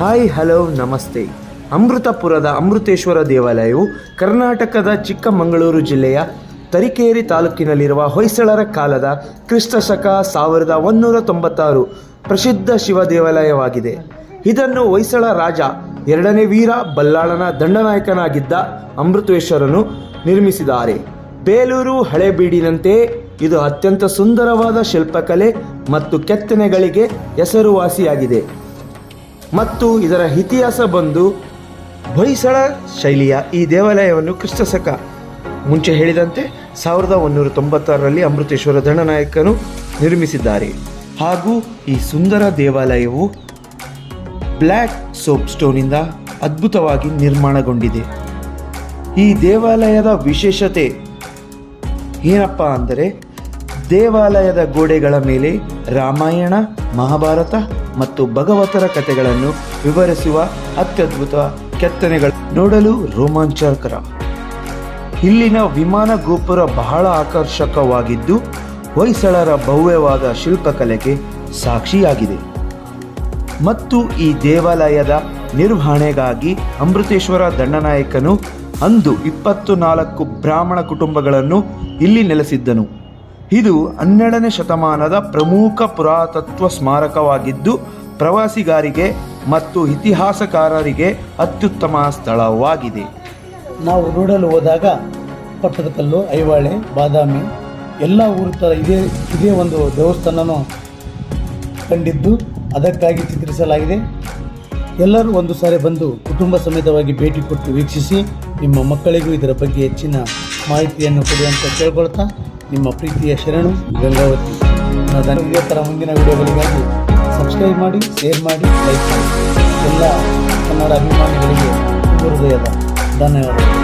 Hi hello ನಮಸ್ತೆ. ಅಮೃತಪುರದ ಅಮೃತೇಶ್ವರ ದೇವಾಲಯವು ಕರ್ನಾಟಕದ ಚಿಕ್ಕಮಗಳೂರು ಜಿಲ್ಲೆಯ ತರೀಕೆರೆ ತಾಲೂಕಿನಲ್ಲಿರುವ ಹೊಯ್ಸಳರ ಕಾಲದ ಕ್ರಿಸ್ತಶಕ 1196 ಪ್ರಸಿದ್ಧ ಶಿವ ದೇವಾಲಯವಾಗಿದೆ. ಇದನ್ನು ಹೊಯ್ಸಳ ರಾಜ 2ನೇ ವೀರ ಬಲ್ಲಾಳನ ದಂಡನಾಯಕನಾಗಿದ್ದ ಅಮೃತೇಶ್ವರನು ನಿರ್ಮಿಸಿದ್ದಾರೆ. ಬೇಲೂರು ಹಳೇಬೀಡಿನಂತೆ ಇದು ಅತ್ಯಂತ ಸುಂದರವಾದ ಶಿಲ್ಪಕಲೆ ಮತ್ತು ಕೆತ್ತನೆಗಳಿಗೆ ಹೆಸರುವಾಸಿಯಾಗಿದೆ. ಮತ್ತು ಇದರ ಇತಿಹಾಸ ಬಂದು ಹೊಯ್ಸಳ ಶೈಲಿಯ ಈ ದೇವಾಲಯವನ್ನು ಕ್ರಿಸ್ತಶಕ ಮುಂಚೆ ಹೇಳಿದಂತೆ 1196ರಲ್ಲಿ ಅಮೃತೇಶ್ವರ ದಂಡನಾಯಕನು ನಿರ್ಮಿಸಿದ್ದಾರೆ. ಹಾಗೂ ಈ ಸುಂದರ ದೇವಾಲಯವು ಬ್ಲ್ಯಾಕ್ ಸೋಪ್ ಸ್ಟೋನಿಂದ ಅದ್ಭುತವಾಗಿ ನಿರ್ಮಾಣಗೊಂಡಿದೆ. ಈ ದೇವಾಲಯದ ವಿಶೇಷತೆ ಏನಪ್ಪ ಅಂದರೆ ದೇವಾಲಯದ ಗೋಡೆಗಳ ಮೇಲೆ ರಾಮಾಯಣ, ಮಹಾಭಾರತ ಮತ್ತು ಭಗವತರ ಕಥೆಗಳನ್ನು ವಿವರಿಸುವ ಅತ್ಯದ್ಭುತ ಕೆತ್ತನೆಗಳು ನೋಡಲು ರೋಮಾಂಚಕರ. ಇಲ್ಲಿನ ವಿಮಾನ ಗೋಪುರ ಬಹಳ ಆಕರ್ಷಕವಾಗಿದ್ದು ಹೊಯ್ಸಳರ ಭವ್ಯವಾದ ಶಿಲ್ಪಕಲೆಗೆ ಸಾಕ್ಷಿಯಾಗಿದೆ. ಮತ್ತು ಈ ದೇವಾಲಯದ ನಿರ್ವಹಣೆಗಾಗಿ ಅಮೃತೇಶ್ವರ ದಂಡನಾಯಕನು ಅಂದು 24 ಬ್ರಾಹ್ಮಣ ಕುಟುಂಬಗಳನ್ನು ಇಲ್ಲಿ ನೆಲೆಸಿದ್ದನು. ಇದು 12ನೇ ಶತಮಾನದ ಪ್ರಮುಖ ಪುರಾತತ್ವ ಸ್ಮಾರಕವಾಗಿದ್ದು ಪ್ರವಾಸಿಗರಿಗೆ ಮತ್ತು ಇತಿಹಾಸಕಾರರಿಗೆ ಅತ್ಯುತ್ತಮ ಸ್ಥಳವಾಗಿದೆ. ನಾವು ನೋಡಲು ಹೋದಾಗ ಪಟ್ಟದಕಲ್ಲು, ಐಹೊಳೆ, ಬಾದಾಮಿ ಎಲ್ಲ ಊರು ಥರ ಇದೇ ಒಂದು ದೇವಸ್ಥಾನನೂ ಕಂಡಿದ್ದು ಅದಕ್ಕಾಗಿ ಚಿತ್ರಿಸಲಾಗಿದೆ. ಎಲ್ಲರೂ ಒಂದು ಸಾರಿ ಬಂದು ಕುಟುಂಬ ಸಮೇತವಾಗಿ ಭೇಟಿ ಕೊಟ್ಟು ವೀಕ್ಷಿಸಿ ನಿಮ್ಮ ಮಕ್ಕಳಿಗೂ ಇದರ ಬಗ್ಗೆ ಹೆಚ್ಚಿನ ಮಾಹಿತಿಯನ್ನು ಕೊಡಿ ಅಂತ ಕೇಳ್ಕೊಳ್ತಾ ನಿಮ್ಮ ಪ್ರೀತಿಯ ಶರಣು ಗಂಗಾವತಿ. ಇದೇ ಥರ ಮುಂದಿನ ವಿಡಿಯೋಗಳಿಗಾಗಿ ಸಬ್ಸ್ಕ್ರೈಬ್ ಮಾಡಿ, ಶೇರ್ ಮಾಡಿ, ಲೈಕ್ ಮಾಡಿ. ಎಲ್ಲ ಕನ್ನಡ ಅಭಿಮಾನಿಗಳಿಗೆ ಹೃದಯದ ಧನ್ಯವಾದಗಳು.